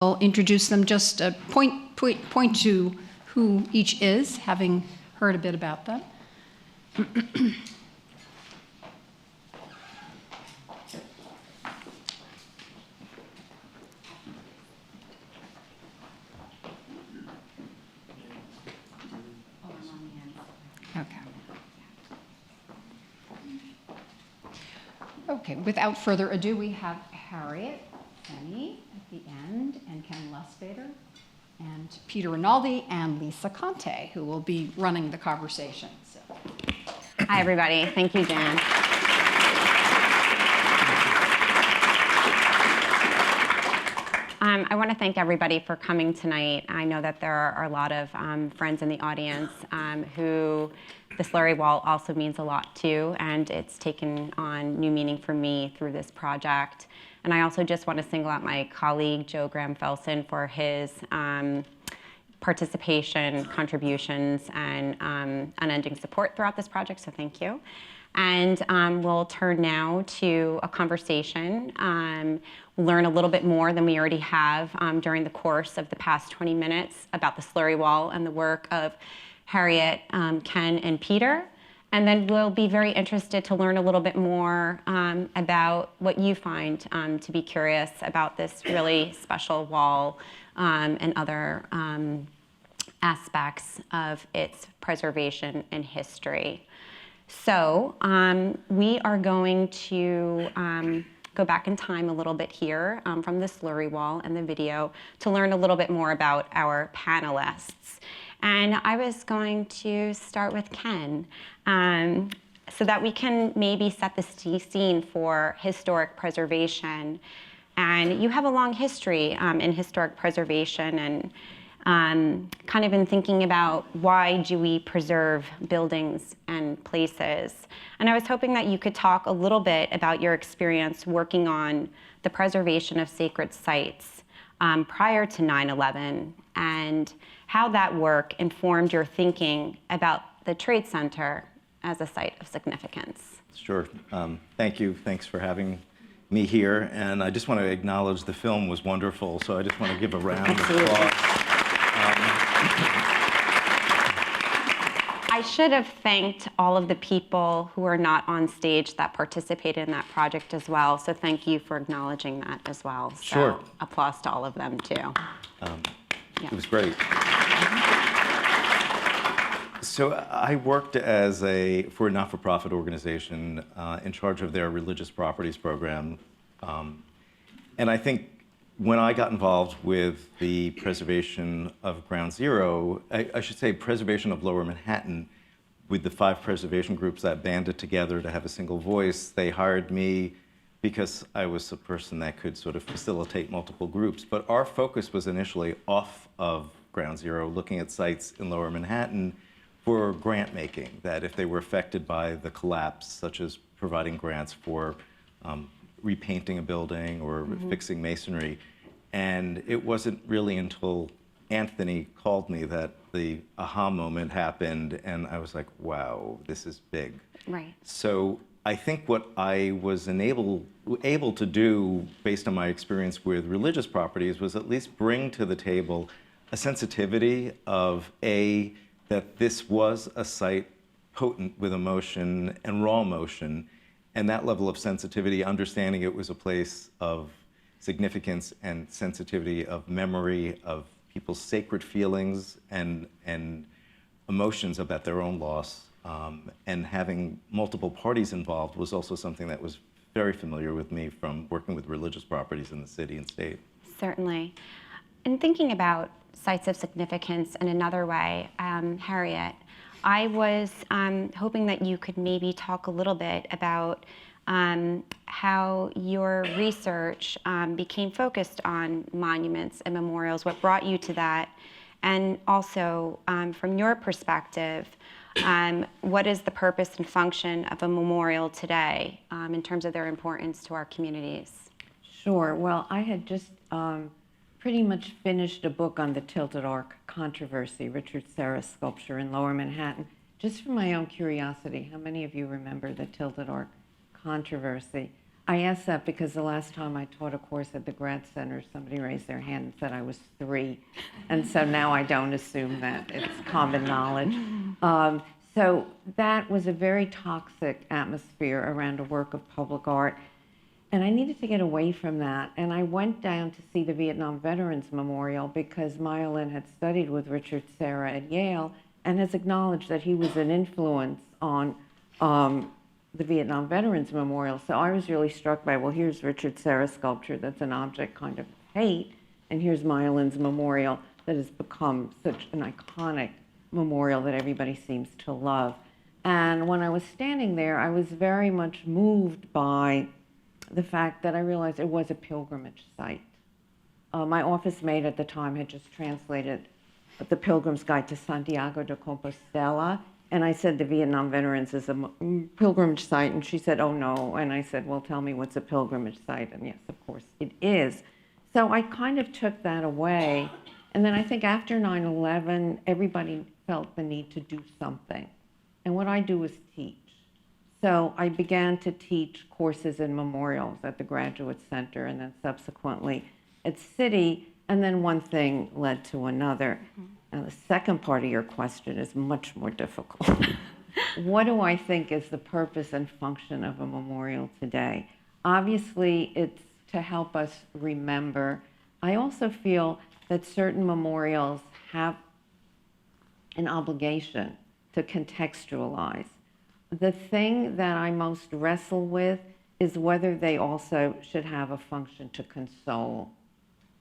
I'll introduce them, just point to who each is, having heard a bit about them. Okay, without further ado, we have Harriet Senni at the end, and Ken Lustbader, and Peter Rinaldi, and Lisa Conte, who will be running the conversation. So. Hi, everybody. Thank you, Jan. I want to thank everybody for coming tonight. I know that there are a lot of friends in the audience who the Slurry Wall also means a lot to, and it's taken on new meaning for me through this project. And I also just want to single out my colleague, Joe Graham-Felsen, for his participation, contributions, and unending support throughout this project, so thank you. And we'll turn now to a conversation. We'll learn a little bit more than we already have during the course of the past 20 minutes about the Slurry Wall and the work of Harriet, Ken, and Peter. And then we'll be very interested to learn a little bit more about what you find to be curious about this really special wall and other aspects of its preservation and history. So we are going to go back in time a little bit here from the Slurry Wall and the video to learn a little bit more about our panelists. And I was going to start with Ken so that we can maybe set the scene for historic preservation. And you have a long history in historic preservation and kind of in thinking about why do we preserve buildings and places. And I was hoping that you could talk a little bit about your experience working on the preservation of sacred sites prior to 9/11 and how that work informed your thinking about the Trade Center as a site of significance. Sure. Thank you. Thanks for having me here. And I just want to acknowledge the film was wonderful, so I just want to give a round of applause. I should have thanked all of the people who are not on stage that participated in that project as well, so thank you for acknowledging that as well. So sure. Applause to all of them, too. It was great. So I worked for a not-for-profit organization in charge of their religious properties program. And I think when I got involved with the preservation of Ground Zero, I should say preservation of Lower Manhattan, with the 5 preservation groups that banded together to have a single voice, they hired me because I was a person that could sort of facilitate multiple groups. But our focus was initially off of Ground Zero, looking at sites in Lower Manhattan for grant making, that if they were affected by the collapse, such as providing grants for repainting a building or fixing masonry. And it wasn't really until Anthony called me that the aha moment happened, and I was like, wow, this is big. Right. So I think what I was able to do, based on my experience with religious properties, was at least bring to the table a sensitivity of that this was a site potent with emotion and raw emotion, and that level of sensitivity, understanding it was a place of significance and sensitivity of memory, of people's sacred feelings and emotions about their own loss, and having multiple parties involved was also something that was very familiar with me from working with religious properties in the city and state. Certainly. And thinking about sites of significance in another way, Harriet, I was hoping that you could maybe talk a little bit about how your research became focused on monuments and memorials, what brought you to that, and also from your perspective, what is the purpose and function of a memorial today in terms of their importance to our communities? Sure. Well, I had just pretty much finished a book on the Tilted Arc controversy, Richard Serra's sculpture in Lower Manhattan. Just for my own curiosity, how many of you remember the Tilted Arc controversy? I asked that because the last time I taught a course at the grad center, somebody raised their hand and said I was 3. And so now I don't assume that. It's common knowledge. So that was a very toxic atmosphere around a work of public art. And I needed to get away from that. And I went down to see the Vietnam Veterans Memorial because Myelin had studied with Richard Serra at Yale and has acknowledged that he was an influence on the Vietnam Veterans Memorial. So I was really struck by, well, here's Richard Serra's sculpture that's an object kind of hate, and here's Myelin's memorial that has become such an iconic memorial that everybody seems to love. And when I was standing there, I was very much moved by the fact that I realized it was a pilgrimage site. My office mate at the time had just translated The Pilgrim's Guide to Santiago de Compostela, and I said the Vietnam Veterans is a pilgrimage site, and she said, oh no, and I said, well, tell me what's a pilgrimage site, and yes, of course it is. So I kind of took that away, and then I think after 9/11, everybody felt the need to do something, and what I do is teach. So I began to teach courses in memorials at the Graduate Center, and then subsequently at City, and then one thing led to another. Now, the second part of your question is much more difficult. What do I think is the purpose and function of a memorial today? Obviously, it's to help us remember. I also feel that certain memorials have an obligation to contextualize. The thing that I most wrestle with is whether they also should have a function to console.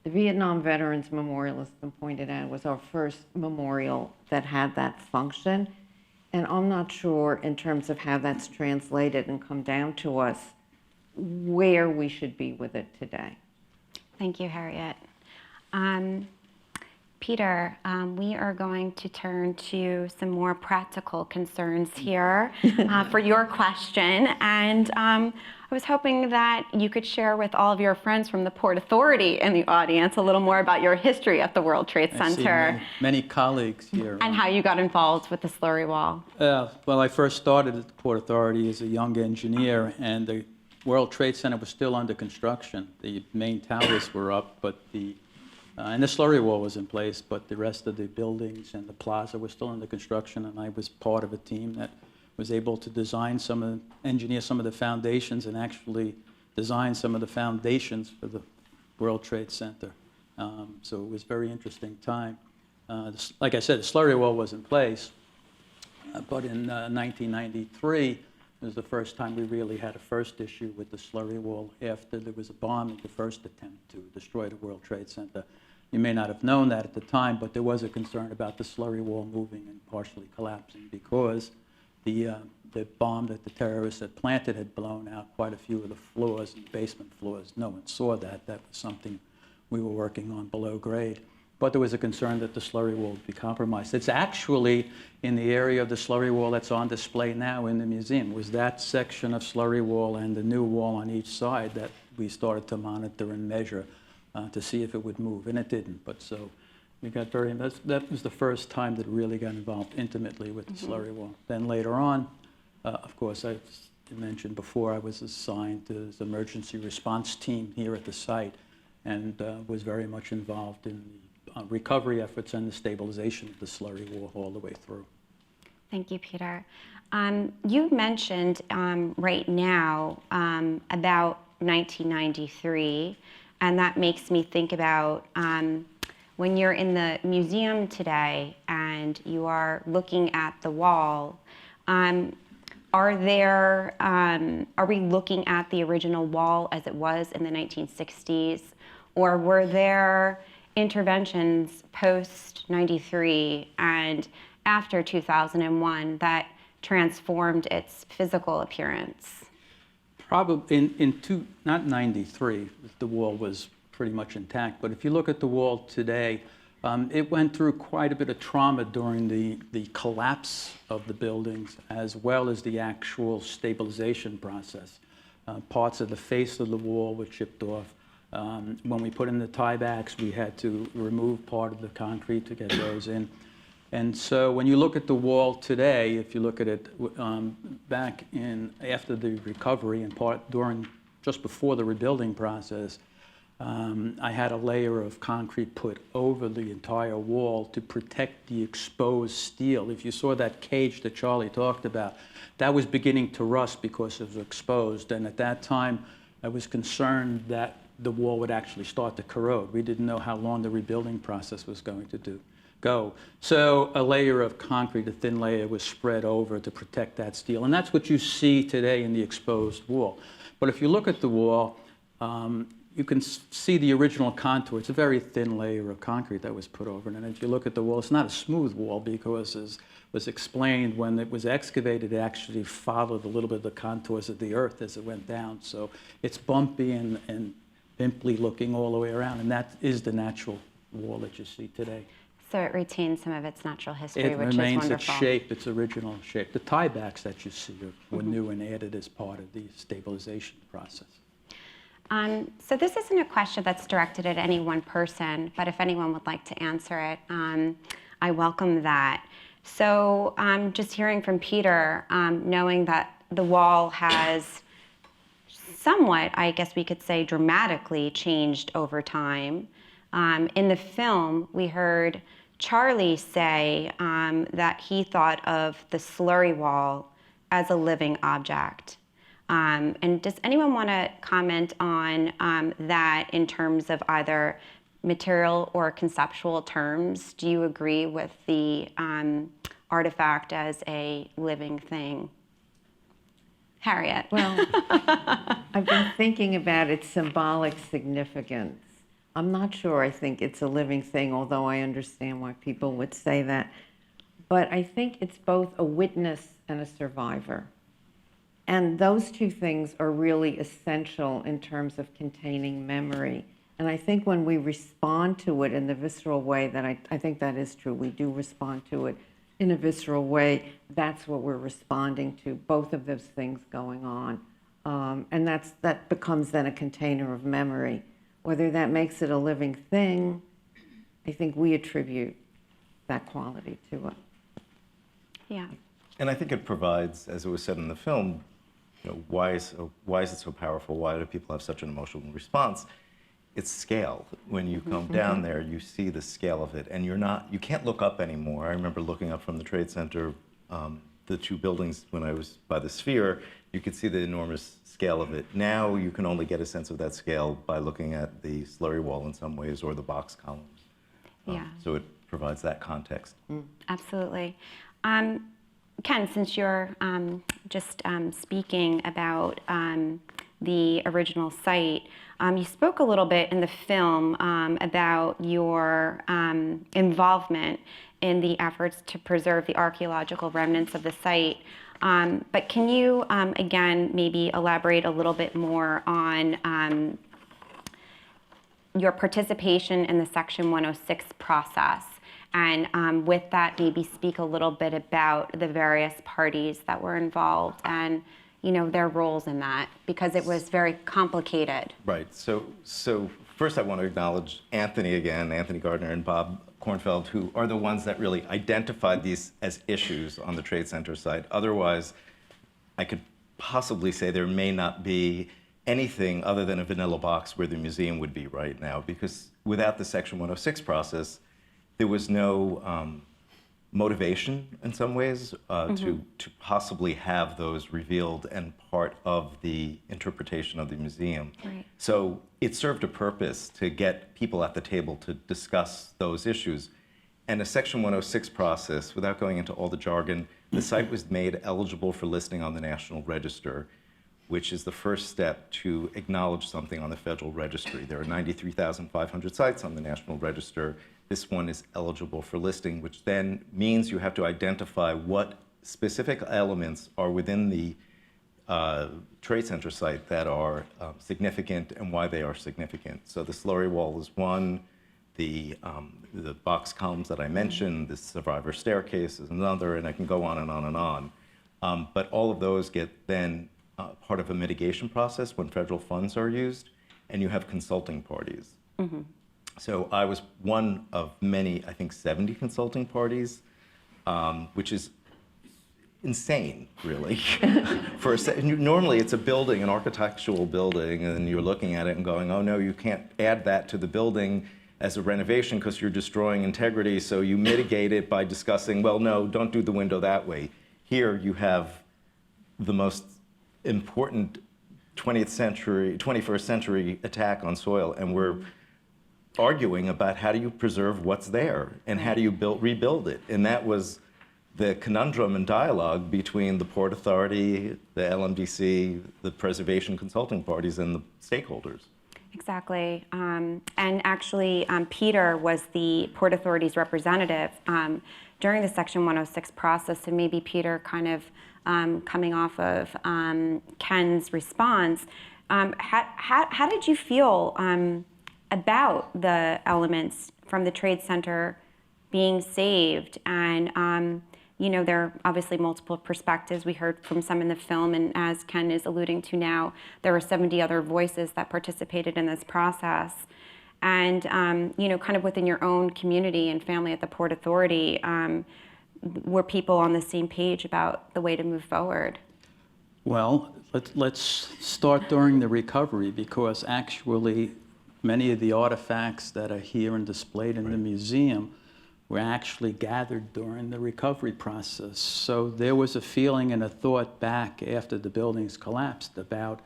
The Vietnam Veterans Memorial, has been pointed out, was our first memorial that had that function. And I'm not sure, in terms of how that's translated and come down to us, where we should be with it today. Thank you, Harriet. Peter, we are going to turn to some more practical concerns here for your question. And I was hoping that you could share with all of your friends from the Port Authority in the audience a little more about your history at the World Trade Center. I see many colleagues here. And how you got involved with the Slurry Wall. Well, I first started at the Port Authority as a young engineer, and the World Trade Center was still under construction. The main towers were up, but and the Slurry Wall was in place, but the rest of the buildings and the plaza were still under construction, and I was part of a team that was able to engineer some of the foundations and actually design some of the foundations for the World Trade Center. So it was a very interesting time. Like I said, the Slurry Wall was in place, but in 1993, it was the first time we really had a first issue with the Slurry Wall after there was a bombing, the first attempt to destroy the World Trade Center. You may not have known that at the time, but there was a concern about the Slurry Wall moving and partially collapsing because the bomb that the terrorists had planted had blown out quite a few of the floors and basement floors. No one saw that. That was something we were working on below grade. But there was a concern that the Slurry Wall would be compromised. It's actually in the area of the Slurry Wall that's on display now in the museum. It was that section of Slurry Wall and the new wall on each side that we started to monitor and measure to see if it would move, and it didn't. But so we got that was the first time that we really got involved intimately with the Slurry Wall. Then later on, of course, I mentioned before, I was assigned to the emergency response team here at the site and was very much involved in the recovery efforts and the stabilization of the Slurry Wall all the way through. Thank you, Peter. You mentioned right now about 1993, and that makes me think about when you're in the museum today and you are looking at the wall, are we looking at the original wall as it was in the 1960s, or were there interventions post 93 and after 2001 that transformed its physical appearance? Probably not 93, the wall was pretty much intact, but if you look at the wall today, it went through quite a bit of trauma during the collapse of the buildings as well as the actual stabilization process. Parts of the face of the wall were chipped off. When we put in the tiebacks, we had to remove part of the concrete to get those in. And so when you look at the wall today, if you look at it back in after the recovery and during just before the rebuilding process, I had a layer of concrete put over the entire wall to protect the exposed steel. If you saw that cage that Charlie talked about, that was beginning to rust because it was exposed. And at that time, I was concerned that the wall would actually start to corrode. We didn't know how long the rebuilding process was going to go. So a layer of concrete, a thin layer, was spread over to protect that steel. And that's what you see today in the exposed wall. But if you look at the wall, you can see the original contour. It's a very thin layer of concrete that was put over it. And if you look at the wall, it's not a smooth wall because, as was explained, when it was excavated, it actually followed a little bit of the contours of the earth as it went down. So it's bumpy and pimply looking all the way around. And that is the natural wall that you see today. So it retains some of its natural history, It which is remains wonderful. its shape, its original shape. The tiebacks that you see were new and added as part of the stabilization process. So this isn't a question that's directed at any one person, but if anyone would like to answer it, I welcome that. So just hearing from Peter, knowing that the wall has somewhat, I guess we could say, dramatically changed over time. In the film, we heard Charlie say that he thought of the Slurry Wall as a living object. And does anyone want to comment on that in terms of either material or conceptual terms? Do you agree with the artifact as a living thing? Harriet. Well, I've been thinking about its symbolic significance. I'm not sure I think it's a living thing, although I understand why people would say that. But I think it's both a witness and a survivor. And those two things are really essential in terms of containing memory. And I think when we respond to it in the visceral way, that I think that is true, we do respond to it in a visceral way, that's what we're responding to, both of those things going on. And that becomes then a container of memory. Whether that makes it a living thing, I think we attribute that quality to it. Yeah. And I think it provides, as it was said in the film, why is it so powerful? Why do people have such an emotional response? It's scale. When you come down there, you see the scale of it, and you can't look up anymore. I remember looking up from the Trade Center, the two buildings when I was by the Sphere, you could see the enormous scale of it. Now you can only get a sense of that scale by looking at the Slurry Wall in some ways, or the box columns. Yeah. So it provides that context. Absolutely. Ken, since you're just speaking about the original site, you spoke a little bit in the film about your involvement in the efforts to preserve the archaeological remnants of the site. But can you, again, maybe elaborate a little bit more on your participation in the Section 106 process? And with that, maybe speak a little bit about the various parties that were involved and their roles in that, because it was very complicated. Right. So first I want to acknowledge Anthony again, Anthony Gardner and Bob Kornfeld, who are the ones that really identified these as issues on the Trade Center site. Otherwise, I could possibly say there may not be anything other than a vanilla box where the museum would be right now, because without the Section 106 process, there was no motivation in some ways to possibly have those revealed and part of the interpretation of the museum. Right. So it served a purpose to get people at the table to discuss those issues. And a Section 106 process, without going into all the jargon, the site was made eligible for listing on the National Register, which is the first step to acknowledge something on the Federal Registry. There are 93,500 sites on the National Register. This one is eligible for listing, which then means you have to identify what specific elements are within the Trade Center site that are significant and why they are significant. So the Slurry Wall is one, the box columns that I mentioned, the survivor staircase is another, and I can go on and on and on. But all of those get then part of a mitigation process when federal funds are used, and you have consulting parties. So I was one of many, I think 70 consulting parties, which is insane, really. Normally it's a building, an architectural building, and you're looking at it and going, oh no, you can't add that to the building as a renovation because you're destroying integrity, so you mitigate it by discussing, well, no, don't do the window that way. Here you have the most important 21st century attack on soil, and we're arguing about how do you preserve what's there and how do you rebuild it. And that was the conundrum and dialogue between the Port Authority, the LMDC, the preservation consulting parties, and the stakeholders. Exactly. And actually, Peter was the Port Authority's representative during the Section 106 process. So maybe Peter, kind of coming off of Ken's response, how did you feel about the elements from the Trade Center being saved? And you know, there are obviously multiple perspectives. We heard from some in the film, and as Ken is alluding to now, there were 70 other voices that participated in this process. And you know, kind of within your own community and family at the Port Authority, were people on the same page about the way to move forward? Well, let's start during the recovery, because actually many of the artifacts that are here and displayed in the museum were actually gathered during the recovery process. So there was a feeling and a thought back after the buildings collapsed about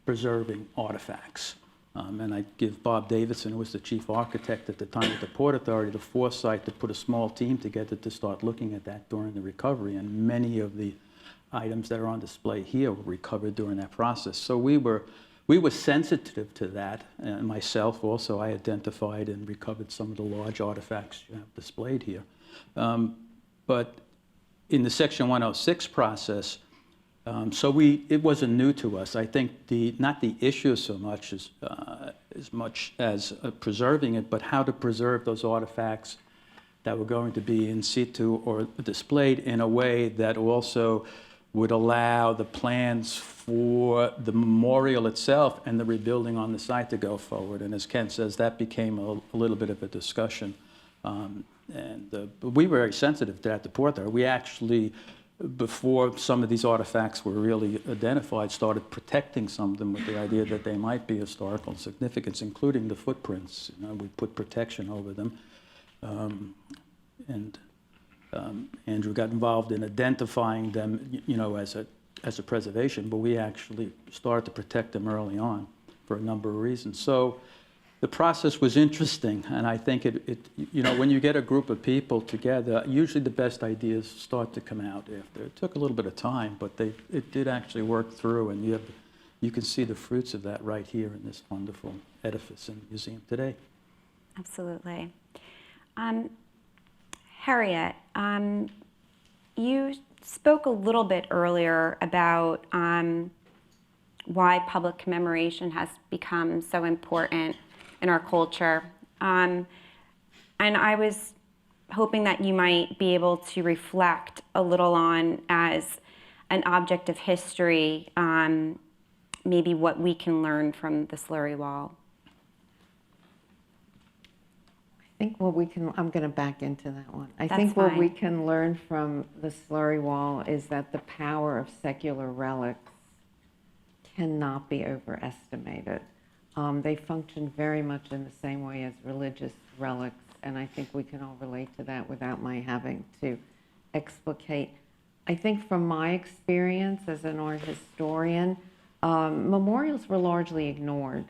preserving artifacts. And I give Bob Davidson, who was the chief architect at the time at the Port Authority, the foresight to put a small team together to start looking at that during the recovery. And many of the items that are on display here were recovered during that process. So we were sensitive to that, and myself also, I identified and recovered some of the large artifacts you have displayed here. But in the Section 106 process, it wasn't new to us. I think not the issue so much as preserving it, but how to preserve those artifacts that were going to be in situ or displayed in a way that also would allow the plans for the memorial itself and the rebuilding on the site to go forward. And as Ken says, that became a little bit of a discussion. But we were very sensitive to that at the Port there. We actually, before some of these artifacts were really identified, started protecting some of them with the idea that they might be historical significance, including the footprints. You know, we put protection over them. Andrew got involved in identifying them, you know, as a preservation, but we actually started to protect them early on for a number of reasons. So the process was interesting, and I think you know, when you get a group of people together, usually the best ideas start to come out after. It took a little bit of time, but it did actually work through, and you can see the fruits of that right here in this wonderful edifice in the museum today. Absolutely. Harriet, you spoke a little bit earlier about why public commemoration has become so important in our culture. And I was hoping that you might be able to reflect a little on, as an object of history, maybe what we can learn from the Slurry Wall. I think what we can, I'm going to back into that one. I That's think what fine. we can learn from the Slurry Wall is that the power of secular relics cannot be overestimated. They function very much in the same way as religious relics, and I think we can all relate to that without my having to explicate. I think from my experience as an art historian, memorials were largely ignored.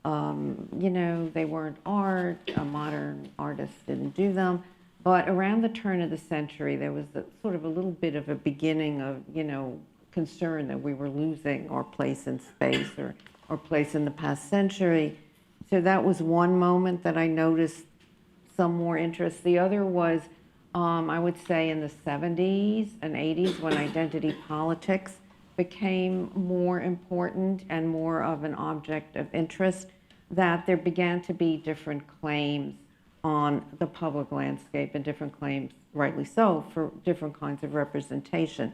You know, they weren't art, a modern artist didn't do them, but around the turn of the century, there was sort of a little bit of a beginning of, you know, concern that we were losing our place in space or place in the past century. So that was one moment that I noticed some more interest. The other was, I would say, in the 70s and 80s, when identity politics became more important and more of an object of interest, that there began to be different claims on the public landscape and different claims, rightly so, for different kinds of representation,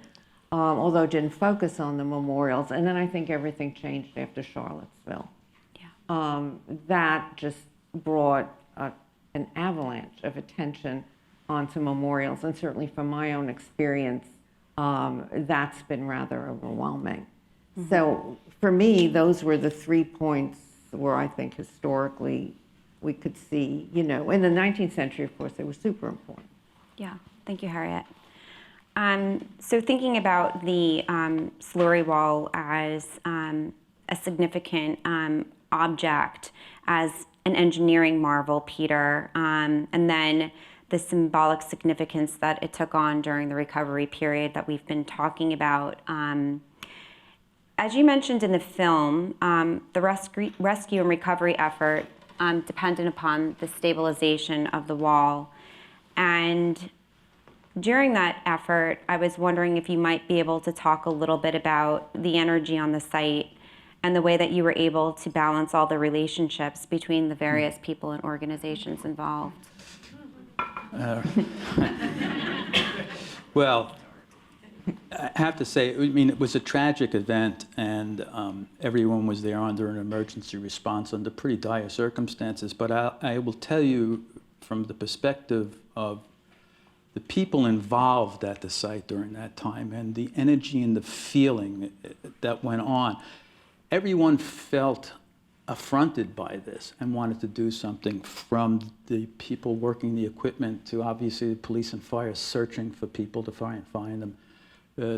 although it didn't focus on the memorials. And then I think everything changed after Charlottesville. Yeah. That just brought an avalanche of attention onto memorials. And certainly from my own experience, that's been rather overwhelming. So for me, those were the 3 points where I think historically we could see, in the 19th century, of course, they were super important. Yeah, thank you, Harriet. So thinking about the Slurry Wall as a significant object, as an engineering marvel, Peter, and then the symbolic significance that it took on during the recovery period that we've been talking about. As you mentioned in the film, the rescue and recovery effort depended upon the stabilization of the wall. And during that effort, I was wondering if you might be able to talk a little bit about the energy on the site and the way that you were able to balance all the relationships between the various people and organizations involved. Well, I have to say, it was a tragic event, and everyone was there under an emergency response under pretty dire circumstances. But I will tell you, from the perspective of the people involved at the site during that time and the energy and the feeling that went on, everyone felt affronted by this and wanted to do something, from the people working the equipment to obviously the police and fire searching for people to try and find them,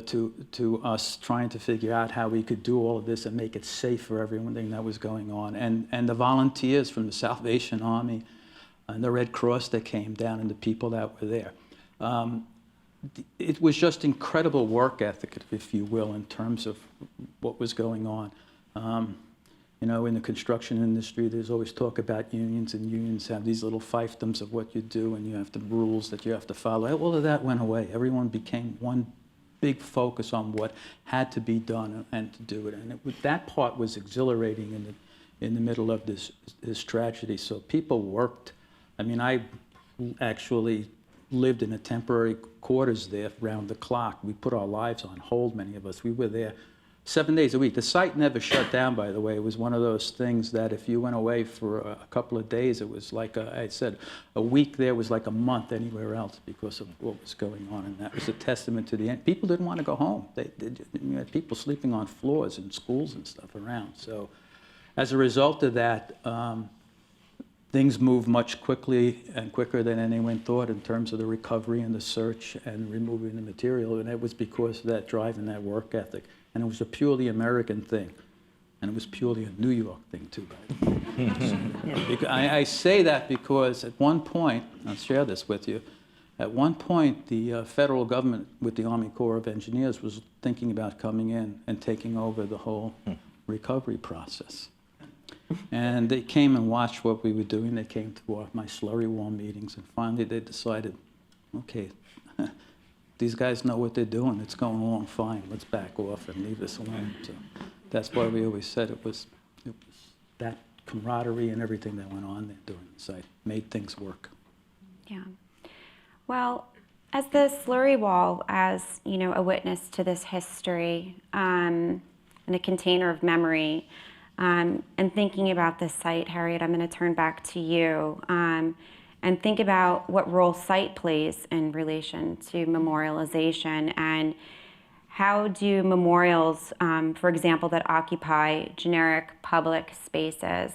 to us trying to figure out how we could do all of this and make it safe for everything that was going on. And the volunteers from the Salvation Army and the Red Cross that came down and the people that were there. It was just incredible work ethic, if you will, in terms of what was going on. In the construction industry, there's always talk about unions, and unions have these little fiefdoms of what you do, and you have the rules that you have to follow. All of that went away. Everyone became one big focus on what had to be done and to do it. And that part was exhilarating in the middle of this tragedy. So people worked. I actually lived in a temporary quarters there round the clock. We put our lives on hold, many of us. We were there 7 days a week. The site never shut down, by the way. It was one of those things that if you went away for a couple of days, it was like, I said, a week there was like a month anywhere else because of what was going on. And that was a testament to the end. People didn't want to go home. You had people sleeping on floors in schools and stuff around. So as a result of that, things moved much quicker than anyone thought in terms of the recovery and the search and removing the material. And it was because of that drive and that work ethic. And it was a purely American thing. And it was purely a New York thing, too, by the way. I say that because at one point, I'll share this with you, at one point the federal government with the Army Corps of Engineers was thinking about coming in and taking over the whole recovery process. And they came and watched what we were doing. They came to my Slurry Wall meetings, and finally they decided, okay, these guys know what they're doing. It's going along fine. Let's back off and leave this alone. So that's why we always said it was that camaraderie and everything that went on there during the site made things work. Yeah. Well, as the Slurry Wall, as a witness to this history and a container of memory, and thinking about this site, Harriet, I'm going to turn back to you. And think about what role site plays in relation to memorialization, and how do memorials, for example, that occupy generic public spaces,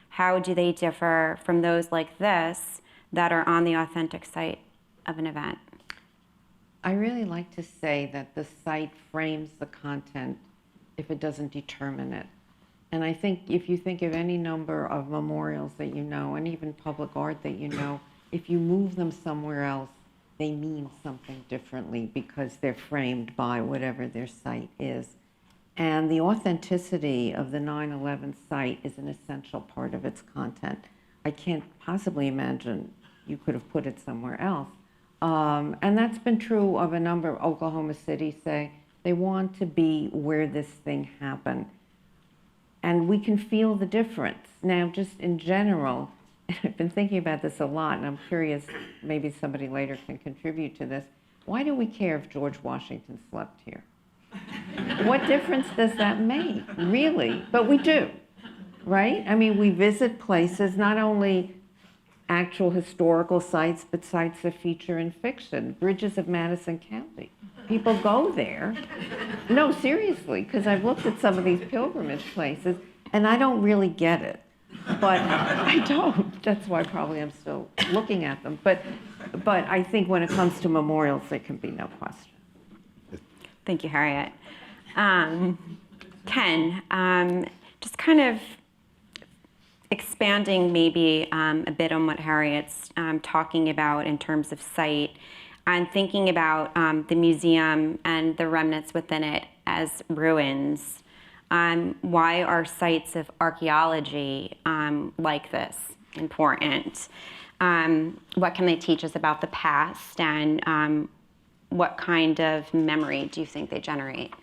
how do they differ from those like this that are on the authentic site of an event? I really like to say that the site frames the content if it doesn't determine it. And I think if you think of any number of memorials that you know, and even public art that you know, if you move them somewhere else, they mean something differently because they're framed by whatever their site is. And the authenticity of the 9/11 site is an essential part of its content. I can't possibly imagine you could have put it somewhere else. And that's been true of a number of Oklahoma City, say. They want to be where this thing happened. And we can feel the difference. Now, just in general, and I've been thinking about this a lot, and I'm curious, maybe somebody later can contribute to this. Why do we care if George Washington slept here? What difference does that make, really? But we do, right? We visit places, not only actual historical sites, but sites that feature in fiction, bridges of Madison County. People go there. No, seriously, because I've looked at some of these pilgrimage places, and I don't really get it. But I don't. That's why probably I'm still looking at them. But I think when it comes to memorials, there can be no question. Thank you, Harriet. Ken, just kind of expanding maybe a bit on what Harriet's talking about in terms of site, and thinking about the museum and the remnants within it as ruins. Why are sites of archaeology like this important? What can they teach us about the past, and what kind of memory do you think they generate?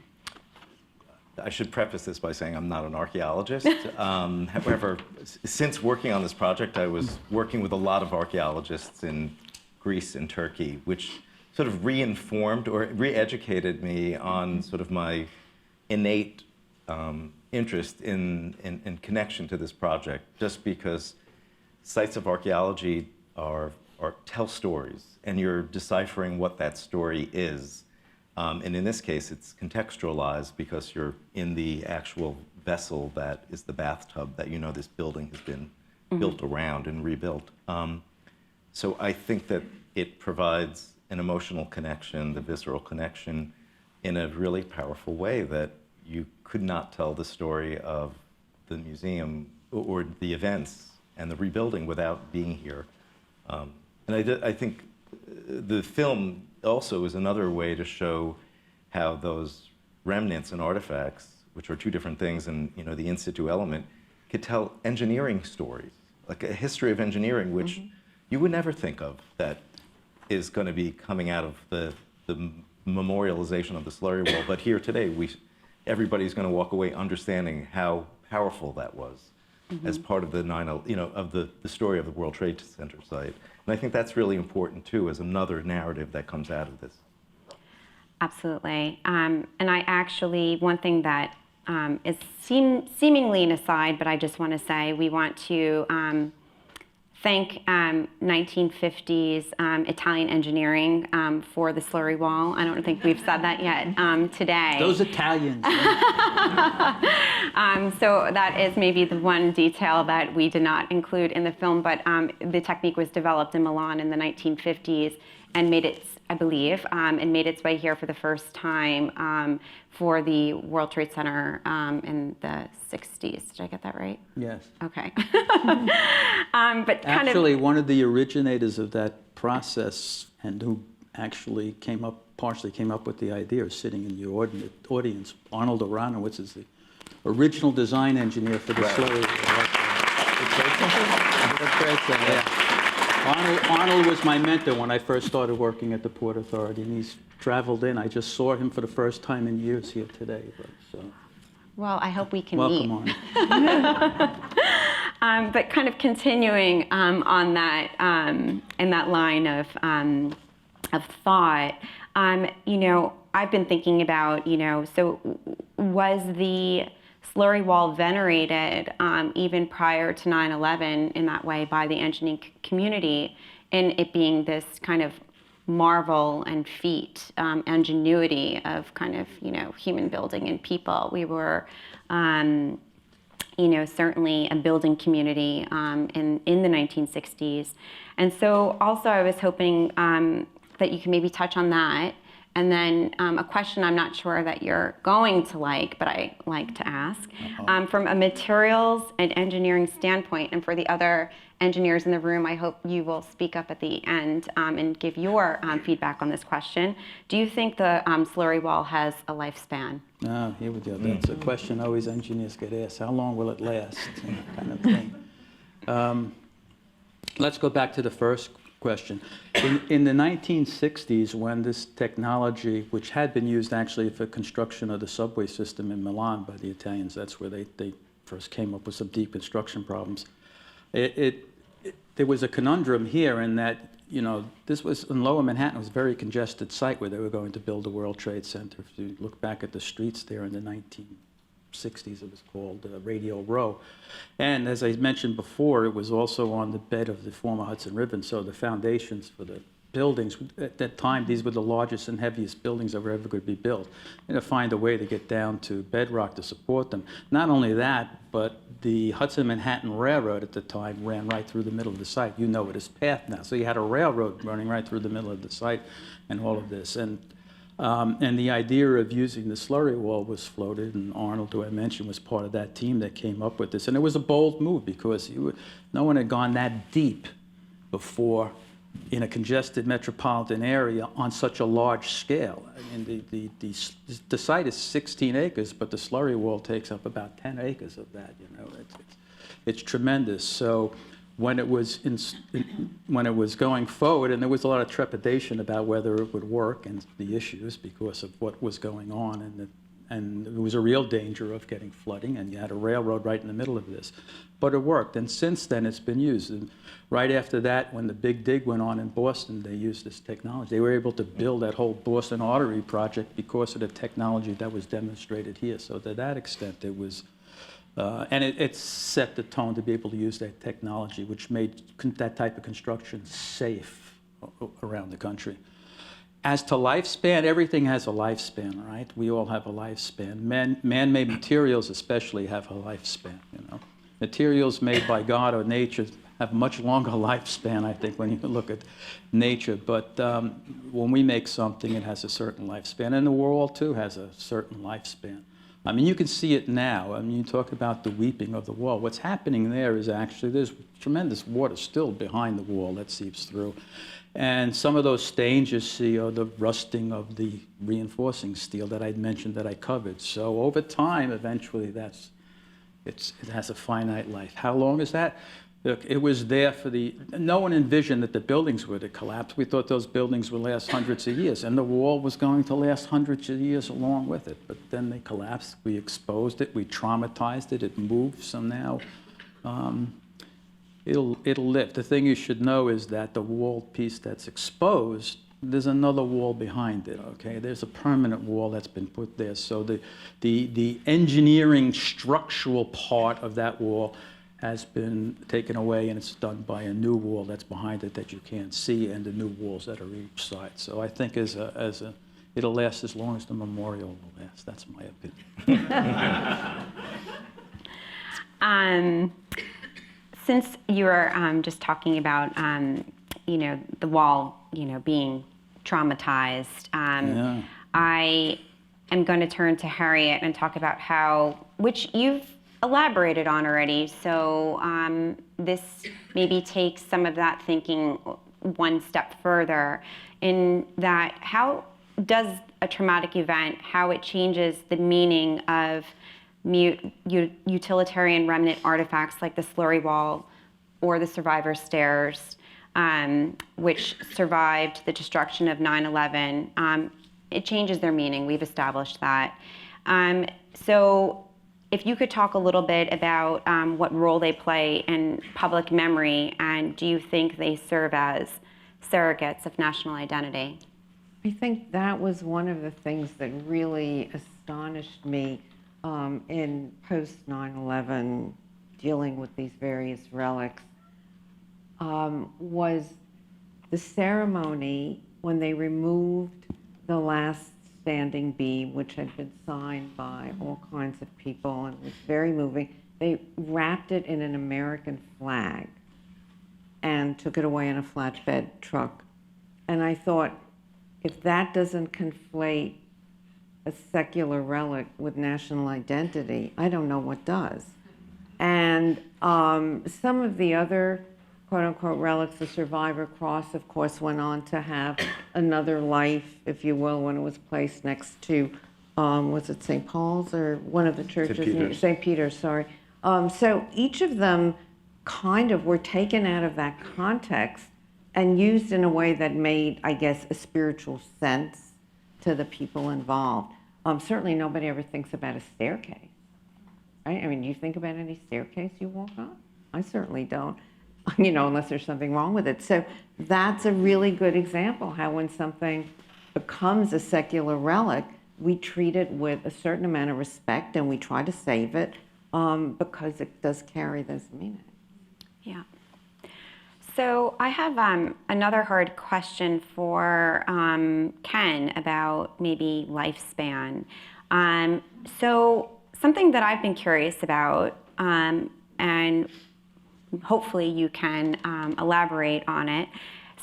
I should preface this by saying I'm not an archaeologist. However, since working on this project, I was working with a lot of archaeologists in Greece and Turkey, which sort of re-informed or re-educated me on sort of my innate interest in connection to this project, just because sites of archaeology tell stories, and you're deciphering what that story is. And in this case, it's contextualized because you're in the actual vessel that is the bathtub that this building has been built around and rebuilt. So I think that it provides an emotional connection, the visceral connection, in a really powerful way that you could not tell the story of the museum or the events and the rebuilding without being here. And I think the film also is another way to show how those remnants and artifacts, which are two different things, and the in situ element, could tell engineering stories, like a history of engineering, which you would never think of that is going to be coming out of the memorialization of the Slurry Wall. But here today, everybody's going to walk away understanding how powerful that was as part of the of the story of the World Trade Center site. And I think that's really important too, as another narrative that comes out of this. Absolutely. And I actually, one thing that is seemingly an aside, but I just want to say, we want to thank 1950s Italian engineering for the Slurry Wall. I don't think we've said that yet today. Those Italians. So that is maybe the one detail that we did not include in the film, but the technique was developed in Milan in the 1950s and made its, I believe, and made its way here for the first time for the World Trade Center in the 60s. Did I get that right? Yes. Okay. But Actually, one of the originators of that process, and who actually partially came up with the idea, is sitting in the audience. Arnold Aronowitz is the original design engineer for the Slurry Wall. Arnold was my mentor when I first started working at the Port Authority, and he's traveled in. I just saw him for the first time in years here today. Well, I hope we can welcome meet. on. But kind of continuing on that, in that line of thought, I've been thinking about, so was the Slurry Wall venerated even prior to 9/11 in that way by the engineering community, in it being this kind of marvel and feat, ingenuity of kind of, human building and people. We were, certainly a building community in the 1960s. And so also I was hoping that you can maybe touch on that. And then a question I'm not sure that you're going to like, but I like to ask. From a materials and engineering standpoint, and for the other engineers in the room, I hope you will speak up at the end and give your feedback on this question. Do you think the Slurry Wall has a lifespan? No, here we go. That's a question always engineers get asked. How long will it last? Kind of thing. Let's go back to the first question. In the 1960s, when this technology, which had been used actually for construction of the subway system in Milan by the Italians, that's where they first came up with some deep construction problems. There was a conundrum here in that, this was in Lower Manhattan. It was a very congested site where they were going to build the World Trade Center. If you look back at the streets there in the 1960s, it was called Radio Row. And as I mentioned before, it was also on the bed of the former Hudson River, and so the foundations for the buildings. At that time, these were the largest and heaviest buildings that were ever going to be built. And to find a way to get down to bedrock to support them. Not only that, but the Hudson Manhattan Railroad at the time ran right through the middle of the site. You know it as path now. So you had a railroad running right through the middle of the site and all of this. And the idea of using the slurry wall was floated, and Arnold, who I mentioned, was part of that team that came up with this. And it was a bold move because no one had gone that deep before in a congested metropolitan area on such a large scale. I mean, the site is 16 acres, but the slurry wall takes up about 10 acres of that. You know, it's tremendous. So when it was going forward, and there was a lot of trepidation about whether it would work and the issues because of what was going on, and there was a real danger of getting flooding, and you had a railroad right in the middle of this. But it worked, and since then it's been used. And right after that, when the big dig went on in Boston, they used this technology. They were able to build that whole Boston Artery project because of the technology that was demonstrated here. So to that extent, it was, and it set the tone to be able to use that technology, which made that type of construction safe around the country. As to lifespan, everything has a lifespan, right? We all have a lifespan. Man-made materials especially have a lifespan, you know. Materials made by God or nature have much longer lifespan, I think, when you look at nature. But when we make something, it has a certain lifespan. And the world, too, has a certain lifespan. I mean, you can see it now. I mean, you talk about the weeping of the wall. What's happening there is actually there's tremendous water still behind the wall that seeps through. And some of those stains you see are the rusting of the reinforcing steel that I mentioned that I covered. So over time, eventually, it has a finite life. How long is that? Look, it was there for no one envisioned that the buildings were to collapse. We thought those buildings would last hundreds of years, and the wall was going to last hundreds of years along with it. But then they collapsed. We exposed it. We traumatized it. It moved. So now it'll live. The thing you should know is that the wall piece that's exposed, there's another wall behind it, okay? There's a permanent wall that's been put there. So the engineering structural part of that wall has been taken away, and it's done by a new wall that's behind it that you can't see, and the new walls that are each side. So I think it'll last as long as the memorial will last. That's my opinion. Since you were just talking about, the wall, being traumatized, Yeah. I am going to turn to Harriet and talk about which you've elaborated on already. So this maybe takes some of that thinking one step further in that how does a traumatic event, how it changes the meaning of utilitarian remnant artifacts like the Slurry Wall or the survivor stairs, which survived the destruction of 9/11. It changes their meaning. We've established that. So if you could talk a little bit about what role they play in public memory, and do you think they serve as surrogates of national identity? I think that was one of the things that really astonished me in post 9/11 dealing with these various relics was the ceremony when they removed the last standing beam, which had been signed by all kinds of people and was very moving. They wrapped it in an American flag and took it away in a flatbed truck. And I thought, if that doesn't conflate a secular relic with national identity, I don't know what does. And some of the other quote-unquote relics, the Survivor Cross, of course, went on to have another life, if you will, when it was placed next to, was it St. Paul's or one of the churches? St. Peter's. St. Peter's, sorry. So each of them kind of were taken out of that context and used in a way that made, I guess, a spiritual sense to the people involved. Certainly nobody ever thinks about a staircase, right? I mean, do you think about any staircase you walk on? I certainly don't, unless there's something wrong with it. So that's a really good example how when something becomes a secular relic, we treat it with a certain amount of respect and we try to save it because it does carry this meaning. Yeah. So I have another hard question for Ken about maybe lifespan. So something that I've been curious about, and hopefully you can elaborate on it.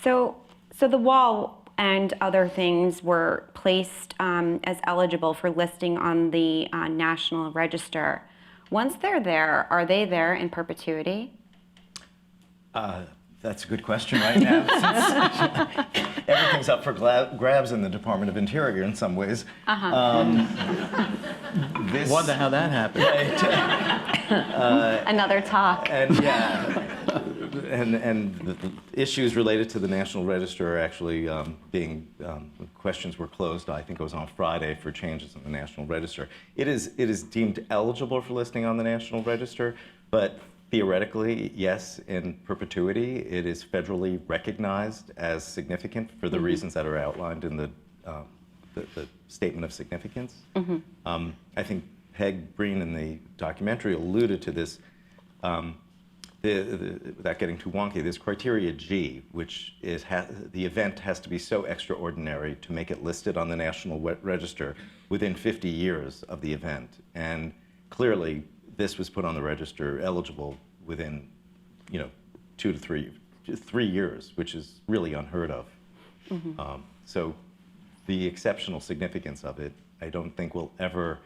So the wall and other things were placed as eligible for listing on the National Register. Once they're there, are they there in perpetuity? That's a good question right now. Since everything's up for grabs in the Department of Interior in some ways. This, Wonder how that happened. Another talk. and yeah, and the issues related to the National Register are actually questions were closed. I think it was on Friday for changes in the National Register. It is deemed eligible for listing on the National Register, but theoretically, yes, in perpetuity, it is federally recognized as significant for the reasons that are outlined in the Statement of Significance. I think Peg Breen in the documentary alluded to this, without getting too wonky, this criteria G, which is the event has to be so extraordinary to make it listed on the National Register within 50 years of the event. And clearly, this was put on the register eligible within, 2 to 3 years, which is really unheard of. So the exceptional significance of it, I don't think will ever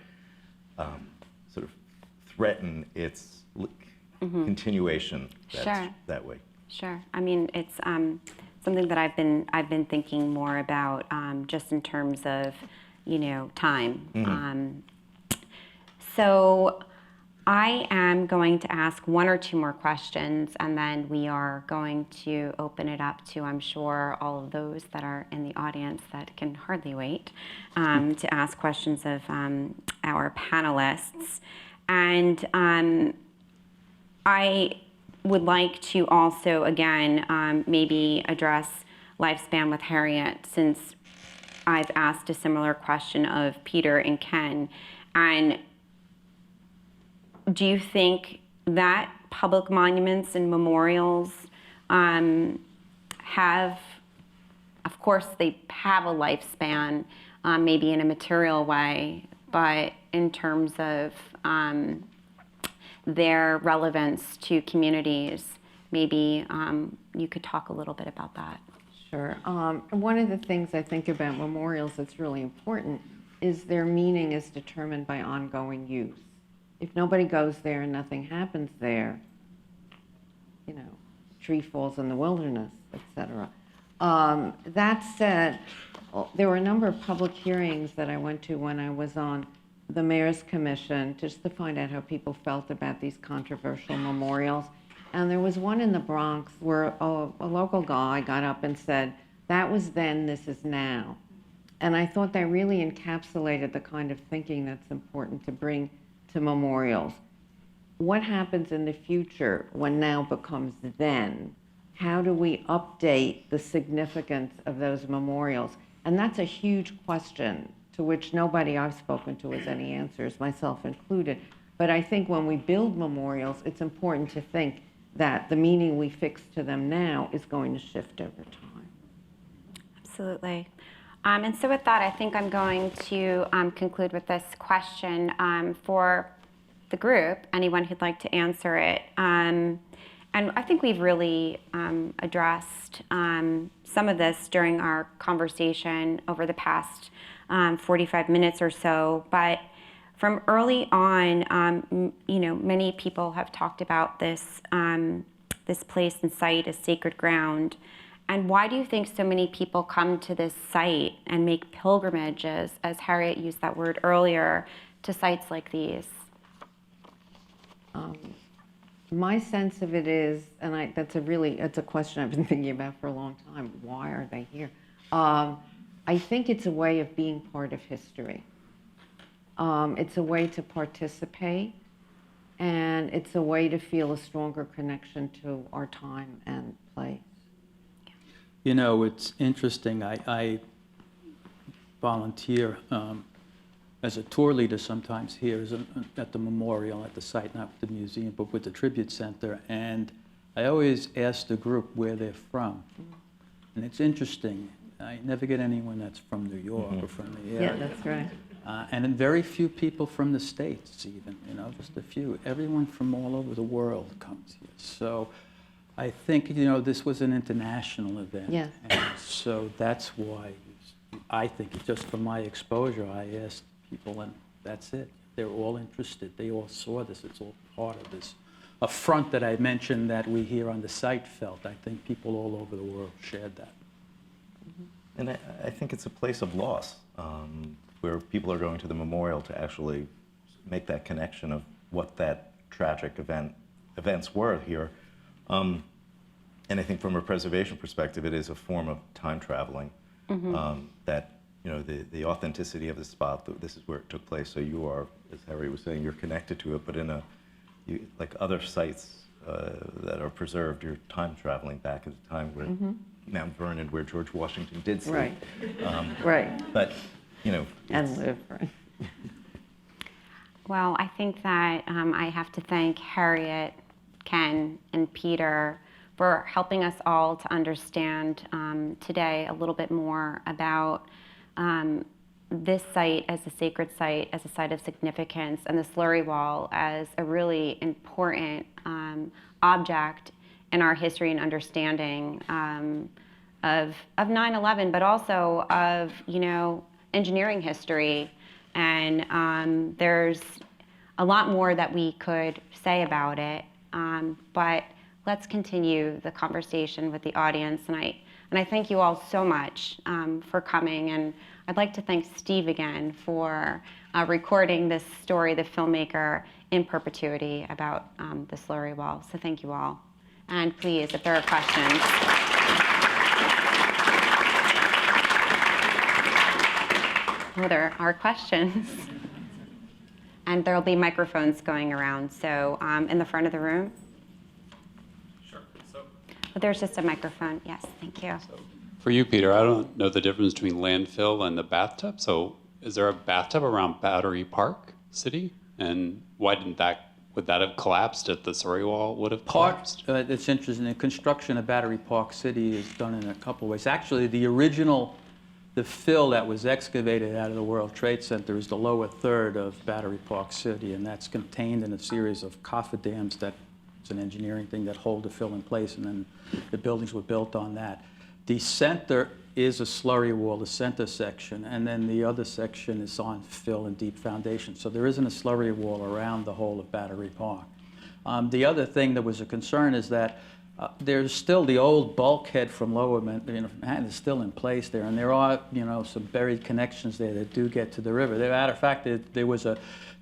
sort of threaten its continuation that way. Sure. I mean, it's something that I've been thinking more about, just in terms of, time. So I am going to ask one or two more questions, and then we are going to open it up to, I'm sure, all of those that are in the audience that can hardly wait to ask questions of our panelists. And I would like to also, again, maybe address lifespan with Harriet, since I've asked a similar question of Peter and Ken. And do you think that public monuments and memorials have, of course, they have a lifespan, maybe in a material way, but in terms of their relevance to communities, maybe you could talk a little bit about that. Sure. One of the things I think about memorials that's really important is their meaning is determined by ongoing use. If nobody goes there and nothing happens there, tree falls in the wilderness, etc. That said, there were a number of public hearings that I went to when I was on the Mayor's Commission, just to find out how people felt about these controversial memorials. And there was one in the Bronx where a local guy got up and said, "That was then, this is now." And I thought that really encapsulated the kind of thinking that's important to bring to memorials. What happens in the future when now becomes then? How do we update the significance of those memorials? And that's a huge question to which nobody I've spoken to has any answers, myself included. But I think when we build memorials, it's important to think that the meaning we fix to them now is going to shift over time. Absolutely. And so with that, I think I'm going to conclude with this question for the group, anyone who'd like to answer it. And I think we've really addressed some of this during our conversation over the past 45 minutes or so. But from early on, many people have talked about this, this place and site as sacred ground. And why do you think so many people come to this site and make pilgrimages, as Harriet used that word earlier, to sites like these? My sense of it is, and that's a question I've been thinking about for a long time. Why are they here? I think it's a way of being part of history. It's a way to participate, and it's a way to feel a stronger connection to our time and place. It's interesting. I volunteer as a tour leader sometimes here at the memorial, at the site, not the museum, but with the tribute center. And I always ask the group where they're from. And it's interesting. I never get anyone that's from New York or from the area. Yeah, that's right. And then very few people from the States even, just a few. Everyone from all over the world comes here. So I think, this was an international event. Yeah. And so that's why I think, just from my exposure, I asked people, and that's it. They're all interested. They all saw this. It's all part of this affront that I mentioned that we here on the site felt. I think people all over the world shared that. And I think it's a place of loss, where people are going to the memorial to actually make that connection of what that tragic events were here. And I think from a preservation perspective, it is a form of time traveling. That the authenticity of the spot, this is where it took place. So you are, as Harry was saying, you're connected to it, but like other sites that are preserved, you're time traveling back at a time where Mount Vernon, where George Washington did sleep. Right. Right. But And live, right. Well, I think that I have to thank Harriet, Ken, and Peter for helping us all to understand today a little bit more about this site as a sacred site, as a site of significance, and the Slurry Wall as a really important object in our history and understanding of 9/11, but also of engineering history. And there's a lot more that we could say about it, but let's continue the conversation with the audience. And I thank you all so much for coming. And I'd like to thank Steve again for recording this story, the filmmaker, in perpetuity about the Slurry Wall. So thank you all. And please, if there are questions. Oh, there are questions. And there'll be microphones going around. So in the front of the room. Sure. So, But there's just a microphone. Yes, thank you. for you, Peter, I don't know the difference between landfill and the bathtub. So is there a bathtub around Battery Park City? And why would that have collapsed if the Slurry Wall would have collapsed? It's interesting. The construction of Battery Park City is done in a couple ways. Actually, the fill that was excavated out of the World Trade Center is the lower third of Battery Park City, and that's contained in a series of cofferdams that it's an engineering thing that hold the fill in place, and then the buildings were built on that. The center is a slurry wall, the center section, and then the other section is on fill and deep foundation. So there isn't a slurry wall around the whole of Battery Park. The other thing that was a concern is that there's still the old bulkhead from Lower Manhattan is still in place there, and there are some buried connections there that do get to the river. As a matter of fact, there was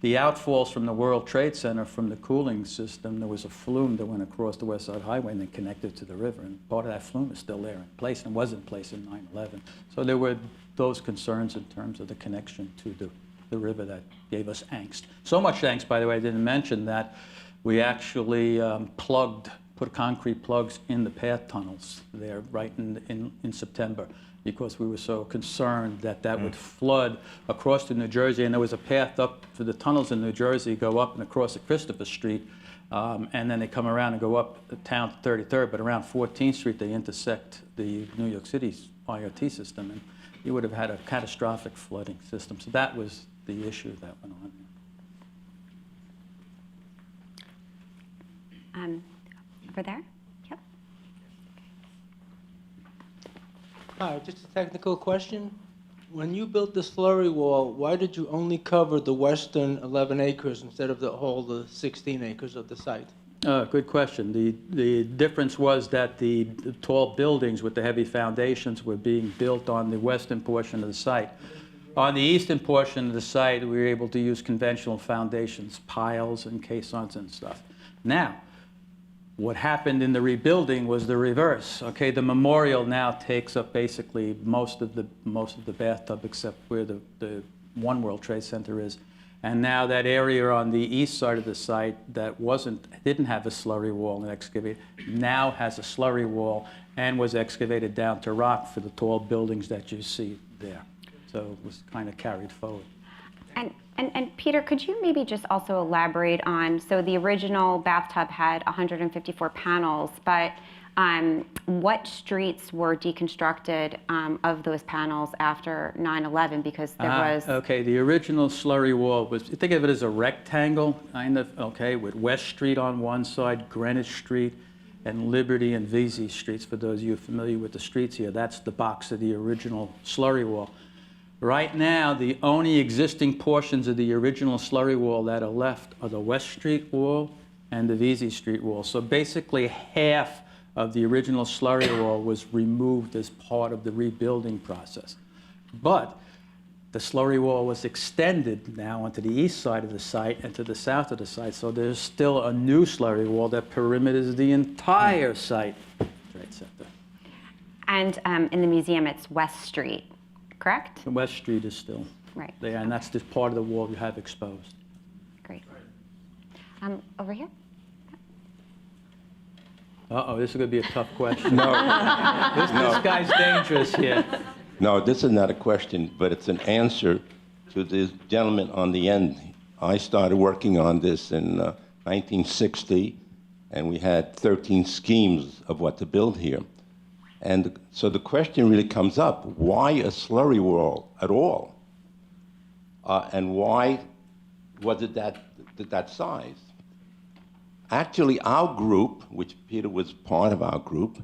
the outfalls from the World Trade Center from the cooling system. There was a flume that went across the West Side Highway and then connected to the river, and part of that flume is still there in place and was in place in 9/11. So there were those concerns in terms of the connection to the river that gave us angst. So much angst, by the way, I didn't mention that we actually put concrete plugs in the path tunnels there right in September, because we were so concerned that would flood across to New Jersey. And there was a path up for the tunnels in New Jersey, go up and across at Christopher Street, and then they come around and go up the town to 33rd, but around 14th Street they intersect the New York City's IoT system, and you would have had a catastrophic flooding system. So that was the issue that went on. Over there? Yep. Hi, just a technical question. When you built the slurry wall, why did you only cover the western 11 acres instead of the 16 acres of the site? Good question. The difference was that the tall buildings with the heavy foundations were being built on the western portion of the site. On the eastern portion of the site, we were able to use conventional foundations, piles and caissons and stuff. Now, what happened in the rebuilding was the reverse. Okay, the memorial now takes up basically most of the bathtub, except where the One World Trade Center is. And now that area on the east side of the site that didn't have a slurry wall and excavated, now has a slurry wall and was excavated down to rock for the tall buildings that you see there. So it was kind of carried forward. And And Peter, could you maybe just also elaborate on, so the original bathtub had 154 panels, but what streets were deconstructed of those panels after 9/11? Because there was... Okay, the original slurry wall was, think of it as a rectangle, kind of, okay, with West Street on one side, Greenwich Street, and Liberty and Vesey Streets, for those of you familiar with the streets here. That's the box of the original slurry wall. Right now, the only existing portions of the original slurry wall that are left are the West Street wall and the Vesey Street wall. So basically half of the original slurry wall was removed as part of the rebuilding process. But the slurry wall was extended now onto the east side of the site and to the south of the site. So there's still a new slurry wall that perimeters the entire site. Trade Center. And in the museum, it's West Street, correct? The West Street is still Right. there, and that's just part of the wall you have exposed. Great. Over here? Uh-oh, this is going to be a tough question. This guy's dangerous here. No, this is not a question, but it's an answer to the gentleman on the end. I started working on this in 1960, and we had 13 schemes of what to build here. And so the question really comes up, why a slurry wall at all? And why was it that size? Actually, our group, which Peter was part of our group,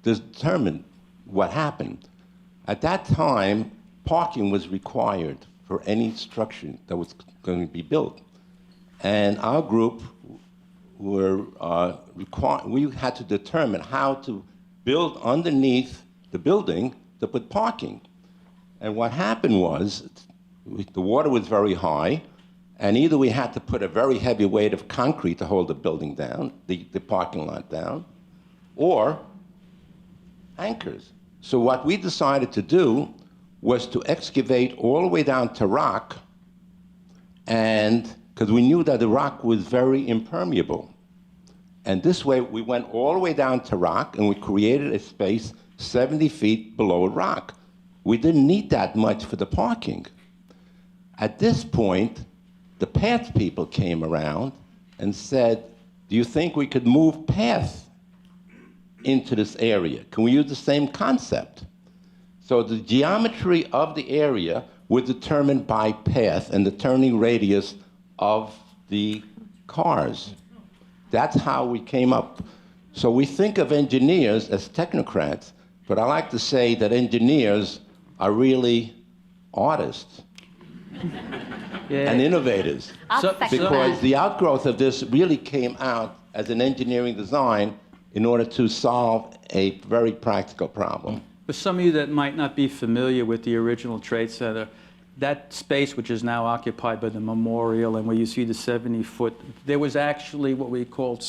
determined what happened. At that time, parking was required for any structure that was going to be built. And our group we had to determine how to build underneath the building to put parking. And what happened was, the water was very high, and either we had to put a very heavy weight of concrete to hold the building down, the parking lot down, or anchors. So what we decided to do was to excavate all the way down to rock, and because we knew that the rock was very impermeable. And this way, we went all the way down to rock, and we created a space 70 feet below rock. We didn't need that much for the parking. At this point, the path people came around and said, do you think we could move paths into this area? Can we use the same concept? So the geometry of the area was determined by path and the turning radius of the cars. That's how we came up. So we think of engineers as technocrats, but I like to say that engineers are really artists and innovators. Because the outgrowth of this really came out as an engineering design in order to solve a very practical problem. For some of you that might not be familiar with the original Trade Center, that space, which is now occupied by the memorial and where you see the 70-foot, there was actually what we called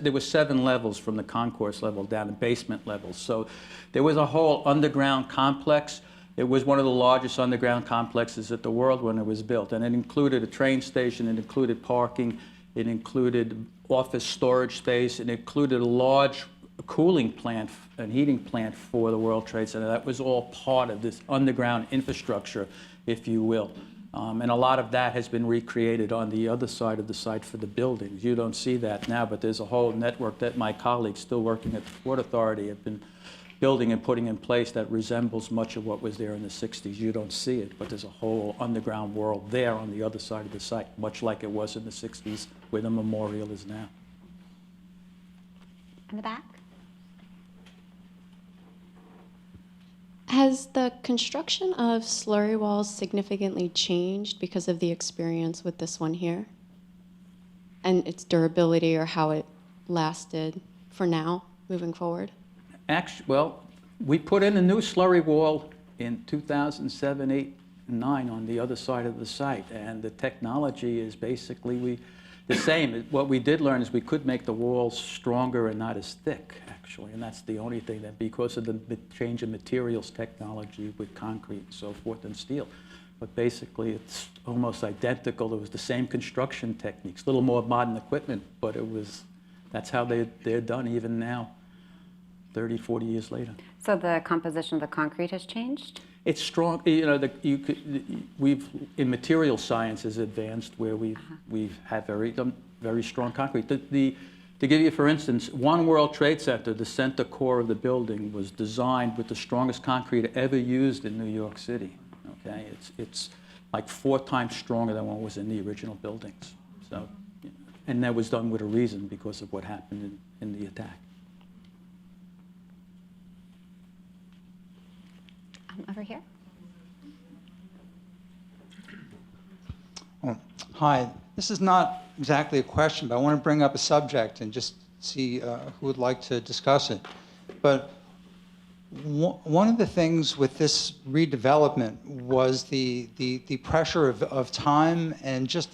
there were 7 levels from the concourse level down to basement levels. So there was a whole underground complex. It was one of the largest underground complexes in the world when it was built. And it included a train station, it included parking, it included office storage space, it included a large cooling plant and heating plant for the World Trade Center. That was all part of this underground infrastructure, if you will. And a lot of that has been recreated on the other side of the site for the buildings. You don't see that now, but there's a whole network that my colleagues still working at the Port Authority have been building and putting in place that resembles much of what was there in the 60s. You don't see it, but there's a whole underground world there on the other side of the site, much like it was in the 60s where the memorial is now. In the back? Has the construction of slurry walls significantly changed because of the experience with this one here? And its durability or how it lasted for now, moving forward? Actually, well, we put in a new slurry wall in 2007, 8, and 9 on the other side of the site, and the technology is basically the same. What we did learn is we could make the walls stronger and not as thick, actually, and that's the only thing that, because of the change in materials technology with concrete and so forth and steel. But basically, it's almost identical. It was the same construction techniques, a little more modern equipment, but that's how they're done even now, 30, 40 years later. So the composition of the concrete has changed? It's strong, you know, we've, in material sciences advanced where we've had very strong concrete. To give you, for instance, One World Trade Center, the center core of the building was designed with the strongest concrete ever used in New York City, okay? It's like 4 times stronger than what was in the original buildings. So, and that was done with a reason because of what happened in the attack. Over here. Hi, this is not exactly a question, but I want to bring up a subject and just see who would like to discuss it. But one of the things with this redevelopment was the pressure of time and just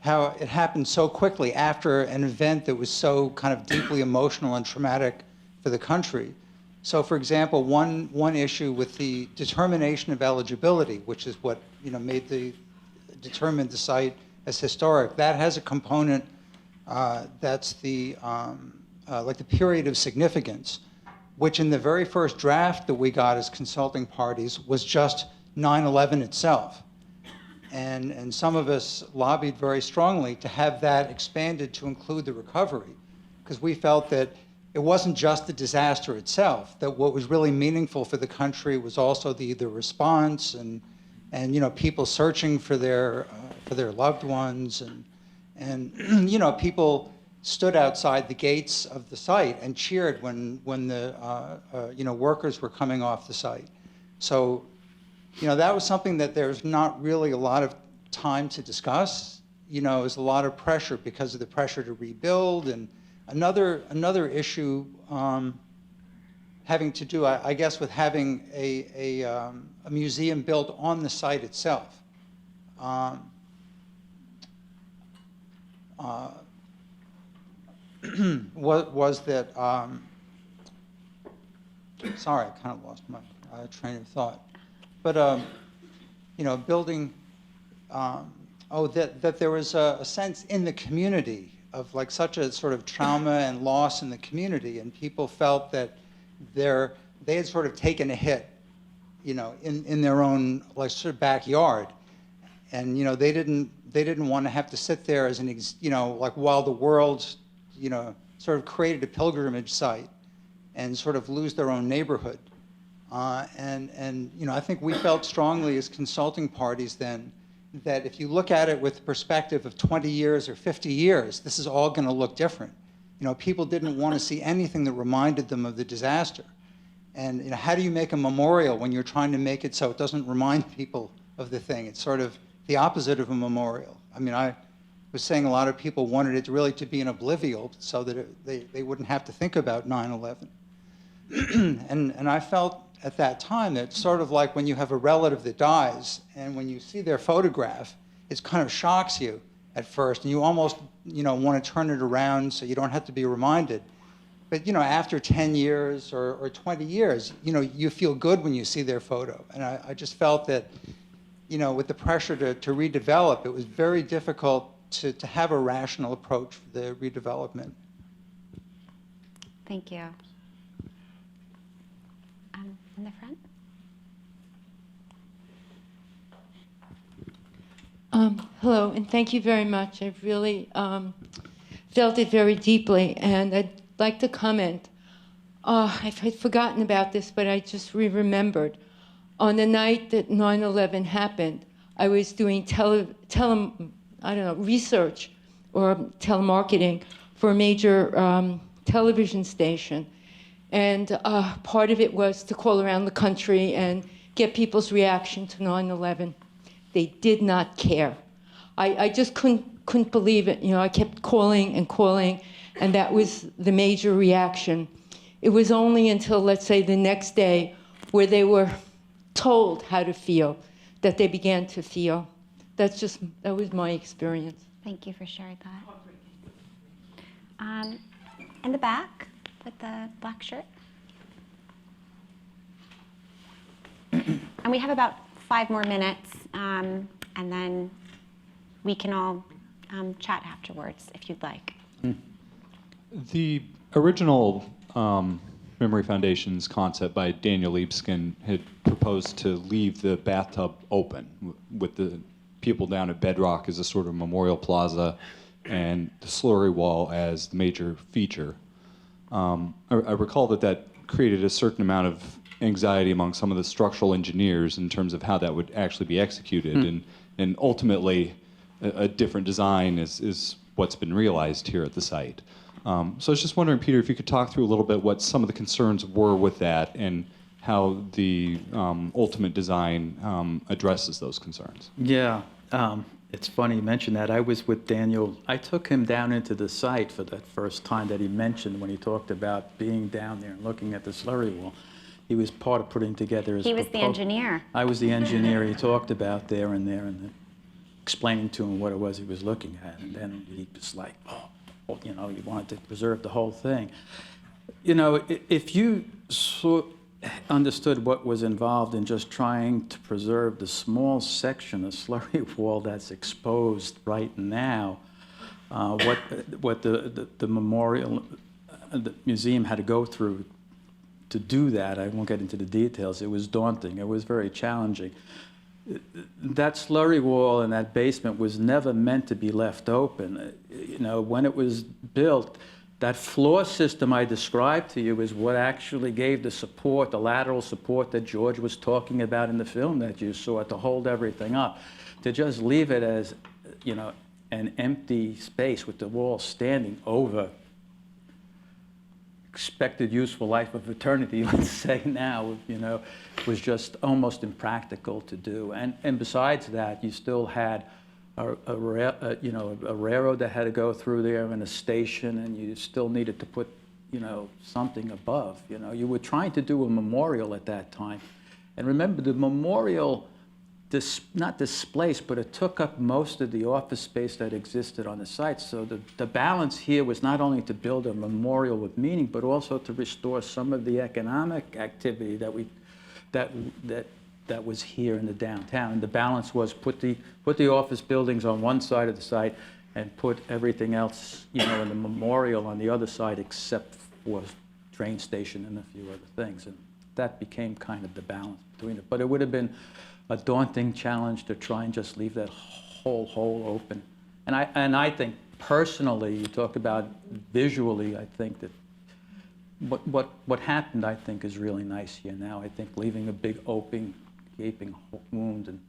how it happened so quickly after an event that was so kind of deeply emotional and traumatic for the country. So, for example, one issue with the determination of eligibility, which is what determined the site as historic, that has a component that's like the period of significance, which in the very first draft that we got as consulting parties was just 9/11 itself. And some of us lobbied very strongly to have that expanded to include the recovery, because we felt that it wasn't just the disaster itself, that what was really meaningful for the country was also the response and you know, people searching for their loved ones, and you know, people stood outside the gates of the site and cheered when the you know, workers were coming off the site. So, you know, that was something that there's not really a lot of time to discuss. You know, there's a lot of pressure because of the pressure to rebuild, and another issue having to do, I guess, with having a museum built on the site itself. What was that? Sorry, I kind of lost my train of thought. But you know, building. That there was a sense in the community of like such a sort of trauma and loss in the community, and people felt that they had sort of taken a hit, you know, in their own like sort of backyard, and you know, they didn't want to have to sit there as you know, like while the world, you know, sort of created a pilgrimage site and sort of lose their own neighborhood. And you know, I think we felt strongly as consulting parties then that if you look at it with the perspective of 20 years or 50 years, this is all going to look different. You know, people didn't want to see anything that reminded them of the disaster. And you know, how do you make a memorial when you're trying to make it so it doesn't remind people of the thing? It's sort of the opposite of a memorial. I mean, I was saying a lot of people wanted it really to be an oblivial so that they wouldn't have to think about 9/11. And I felt at that time that it's sort of like when you have a relative that dies, and when you see their photograph, it kind of shocks you at first, and you almost, you know, want to turn it around so you don't have to be reminded. But you know, after 10 years or 20 years, you know, you feel good when you see their photo. And I just felt that, you know, with the pressure to redevelop, it was very difficult to have a rational approach for the redevelopment. Thank you. In the front. Hello, and thank you very much. I've really felt it very deeply, and I'd like to comment. I've forgotten about this, but I just remembered. On the night that 9/11 happened, I was doing research or telemarketing for a major television station. And part of it was to call around the country and get people's reaction to 9/11. They did not care. I just couldn't believe it. You know, I kept calling and calling, and that was the major reaction. It was only until, let's say, the next day, where they were told how to feel, that they began to feel. That was my experience. Thank you for sharing that. In the back, with the black shirt. And we have about 5 more minutes, and then we can all chat afterwards if you'd like. The original Memory Foundation's concept by Daniel Liebskin had proposed to leave the bathtub open with the people down at Bedrock as a sort of memorial plaza and the Slurry Wall as the major feature. I recall that created a certain amount of anxiety among some of the structural engineers in terms of how that would actually be executed. And ultimately, a different design is what's been realized here at the site. So I was just wondering, Peter, if you could talk through a little bit what some of the concerns were with that and how the ultimate design addresses those concerns. Yeah, it's funny you mentioned that. I was with Daniel. I took him down into the site for that first time that he mentioned when he talked about being down there and looking at the Slurry Wall. He was part of putting together his He was the engineer. I was the engineer he talked about there and explaining to him what it was he was looking at. And then he was like, oh, you know, he wanted to preserve the whole thing. You know, if you understood what was involved in just trying to preserve the small section of Slurry Wall that's exposed right now, what the memorial, the museum had to go through to do that, I won't get into the details. It was daunting. It was very challenging. That Slurry Wall in that basement was never meant to be left open. You know, when it was built, that floor system I described to you is what actually gave the support, the lateral support that George was talking about in the film that you saw, to hold everything up. To just leave it as, you know, an empty space with the wall standing over expected useful life of eternity, let's say now, you know, was just almost impractical to do. And besides that, you still had a railroad that had to go through there and a station, and you still needed to put, you know, something above. You know, you were trying to do a memorial at that time. And remember, the memorial, not displaced, but it took up most of the office space that existed on the site. So the balance here was not only to build a memorial with meaning, but also to restore some of the economic activity that was here in the downtown. And the balance was put the office buildings on one side of the site and put everything else, you know, in the memorial on the other side, except for train station and a few other things. And that became kind of the balance between it. But it would have been a daunting challenge to try and just leave that whole hole open. And I think personally, you talk about visually, I think that what happened, I think, is really nice here now. I think leaving a big open, gaping wound and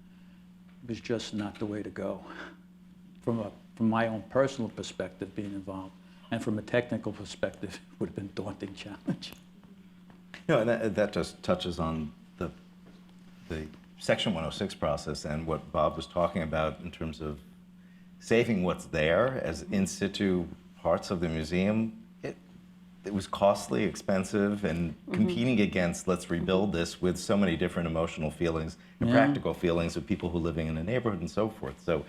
was just not the way to go. From my own personal perspective, being involved, and from a technical perspective, it would have been a daunting challenge. You know, and that just touches on the Section 106 process and what Bob was talking about in terms of saving what's there as in situ parts of the museum. It was costly, expensive, and competing against, let's rebuild this, with so many different emotional feelings and practical feelings of people who are living in the neighborhood and so forth. So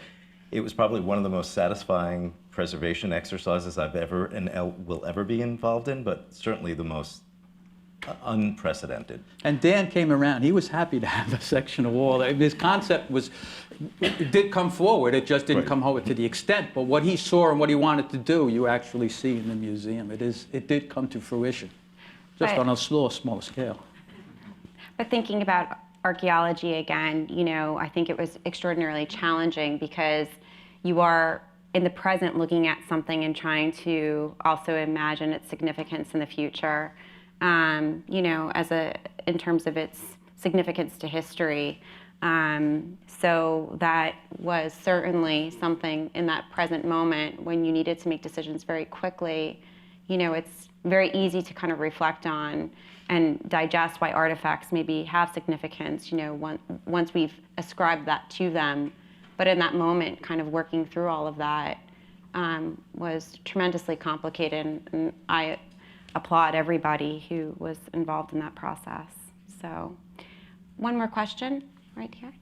it was probably one of the most satisfying preservation exercises I've ever and will ever be involved in, but certainly the most unprecedented. And Dan came around. He was happy to have a section of wall. His concept it did come forward. It just didn't come forward to the extent. But what he saw and what he wanted to do, you actually see in the museum. It did come to fruition, just on a small scale. But thinking about archaeology again, you know, I think it was extraordinarily challenging because you are in the present looking at something and trying to also imagine its significance in the future. You know, in terms of its significance to history. So that was certainly something in that present moment when you needed to make decisions very quickly. You know, it's very easy to kind of reflect on and digest why artifacts maybe have significance, you know, once we've ascribed that to them. But in that moment, kind of working through all of that was tremendously complicated, and I applaud everybody who was involved in that process. So, one more question right here.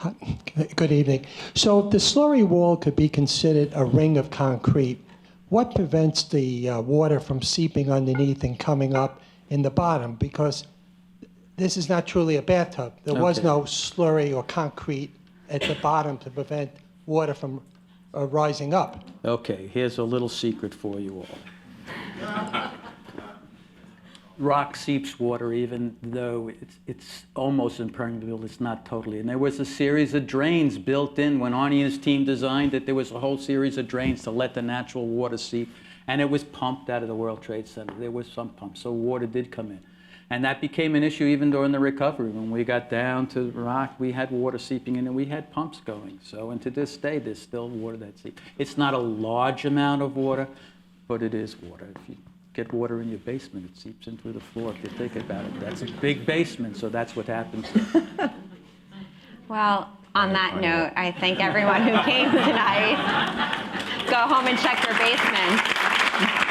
Yep. Good evening. So if the Slurry Wall could be considered a ring of concrete, what prevents the water from seeping underneath and coming up in the bottom? Because this is not truly a bathtub. There was no slurry or concrete at the bottom to prevent water from rising up. Okay, here's a little secret for you all. rock seeps water, even though it's almost impermeable. It's not totally. And there was a series of drains built in when Arnie and his team designed it. There was a whole series of drains to let the natural water seep, and it was pumped out of the World Trade Center. There was some pumps, so water did come in. And that became an issue even during the recovery. When we got down to rock, we had water seeping in, and we had pumps going. So, and to this day, there's still water that seeps. It's not a large amount of water, but it is water. If you get water in your basement, it seeps in through the floor. If you think about it, that's a big basement, so that's what happens. Well, on that note, I thank everyone who came tonight. Go home and check your basement.